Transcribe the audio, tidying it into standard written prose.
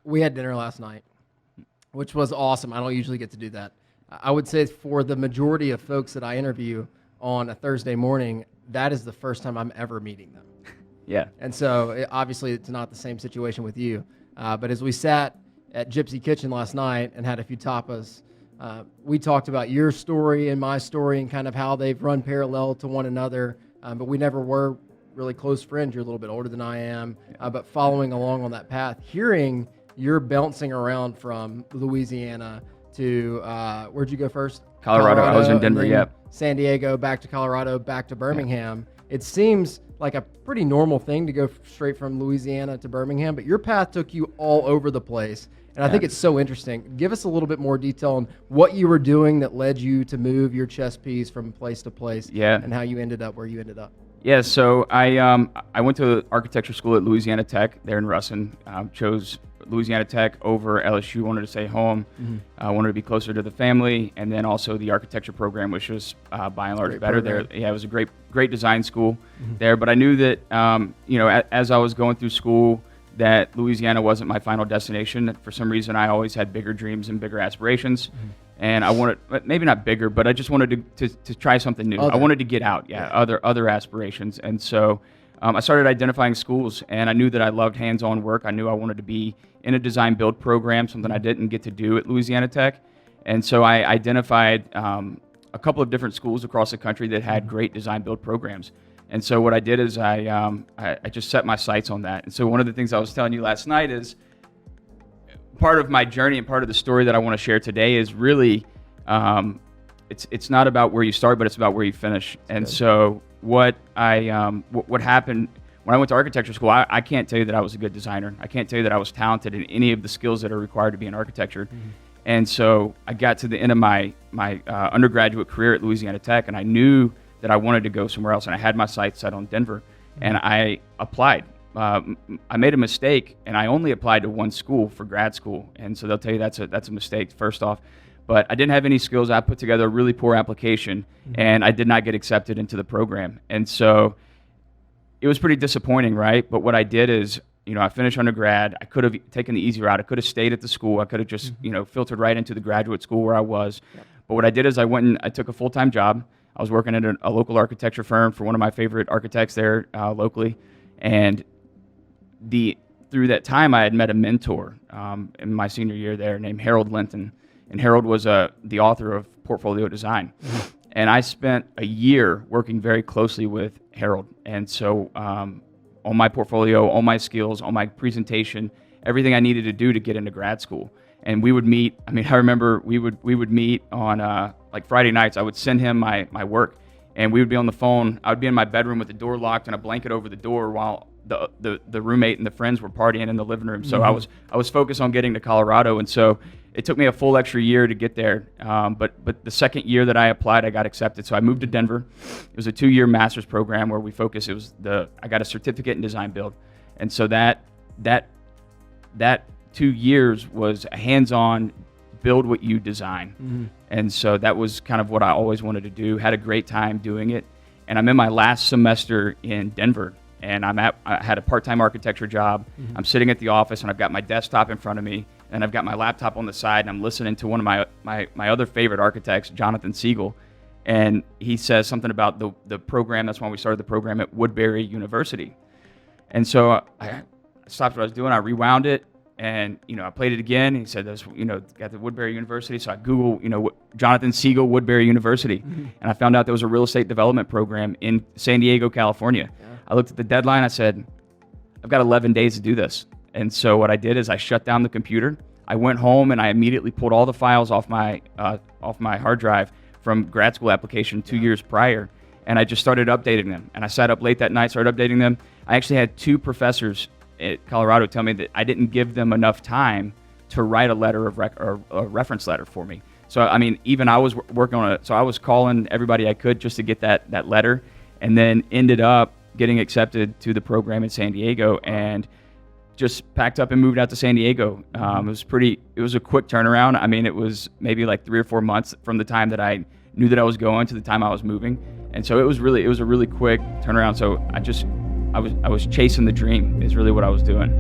We had dinner last night, which was awesome. I don't usually get to do that. I would say for the majority of folks that I interview on a Thursday morning, that is the first time I'm ever meeting them. Yeah. And so obviously it's not the same situation with you. But as we sat at Gypsy Kitchen last night and had a few tapas, we talked about your story and my story and kind of how they've run parallel to one another. But we never were really close friends. You're a little bit older than I am. But following along on that path, hearing you're bouncing around from Louisiana to, where'd you go first? Colorado. I was in Denver, yep. San Diego, back to Colorado, back to Birmingham. Yeah. It seems like a pretty normal thing to go straight from Louisiana to Birmingham, but your path took you all over the place. And I think it's so interesting. Give us a little bit more detail on what you were doing that led you to move your chess piece from place to place, and how you ended up where you ended up. Yeah, so I went to architecture school at Louisiana Tech there in Russin. Chose Louisiana Tech over LSU. Wanted to stay home. Wanted to be closer to the family, and then also the architecture program, which was by and large better there. Yeah, it was a great design school there. But I knew that as I was going through school, that Louisiana wasn't my final destination. For some reason, I always had bigger dreams and bigger aspirations. And I wanted, maybe not bigger, but I just wanted to try something new. I wanted to get out, other aspirations. And so I started identifying schools, and I knew that I loved hands-on work. I knew I wanted to be in a design build program, something I didn't get to do at Louisiana Tech. And so I identified a couple of different schools across the country that had great design build programs. And so what I did is I just set my sights on that. And so one of the things I was telling you last night is part of my journey and part of the story that I want to share today is really, it's not about where you start, but it's about where you finish. And so what happened when I went to architecture school, I can't tell you that I was a good designer. I can't tell you that I was talented in any of the skills that are required to be an architecture. And so I got to the end of my undergraduate career at Louisiana Tech, and I knew that I wanted to go somewhere else, and I had my sights set on Denver, and I applied. I made a mistake, and I only applied to one school for grad school, and so they'll tell you that's a mistake first off. But I didn't have any skills. I put together a really poor application, and I did not get accepted into the program, and so it was pretty disappointing, right? But what I did is, I finished undergrad. I could have taken the easy route. I could have stayed at the school. I could have just, filtered right into the graduate school where I was. But what I did is I went and I took a full-time job. I was working at a local architecture firm for one of my favorite architects there locally, and through that time I had met a mentor in my senior year there named Harold Linton, and Harold was the author of Portfolio Design. And I spent a year working very closely with Harold, and so on my portfolio, on my skills, on my presentation, everything I needed to do to get into grad school. And we would meet. I remember we would meet on like Friday nights. I would send him my work, and we would be on the phone. I would be in my bedroom with the door locked and a blanket over the door while the roommate and the friends were partying in the living room. So I was focused on getting to Colorado, and so it took me a full extra year to get there. But the second year that I applied, I got accepted. So I moved to Denver. It was a 2-year master's program where we focused. I got a certificate in design build, and so that 2 years was a hands-on, build what you design. And so that was kind of what I always wanted to do. Had a great time doing it. And I'm in my last semester in Denver, and I had a part-time architecture job. I'm sitting at the office, and I've got my desktop in front of me, and I've got my laptop on the side, and I'm listening to one of my other favorite architects, Jonathan Siegel. And he says something about the program. That's when we started the program at Woodbury University. And so I stopped what I was doing. I rewound it. And, I played it again. He said, there's, got the Woodbury University. So I Googled, Jonathan Siegel, Woodbury University. And I found out there was a real estate development program in San Diego, California. I looked at the deadline. I said, I've got 11 days to do this. And so what I did is I shut down the computer. I went home and I immediately pulled all the files off my hard drive from grad school application 2 years prior. And I just started updating them. And I sat up late that night, started updating them. I actually had 2 professors at Colorado tell me that I didn't give them enough time to write a letter of a reference letter for me. So even I was working on it. So I was calling everybody I could just to get that letter, and then ended up getting accepted to the program in San Diego, and just packed up and moved out to San Diego. It was a quick turnaround. It was maybe like 3 or 4 months from the time that I knew that I was going to the time I was moving, and so it was a really quick turnaround. So I was chasing the dream is really what I was doing.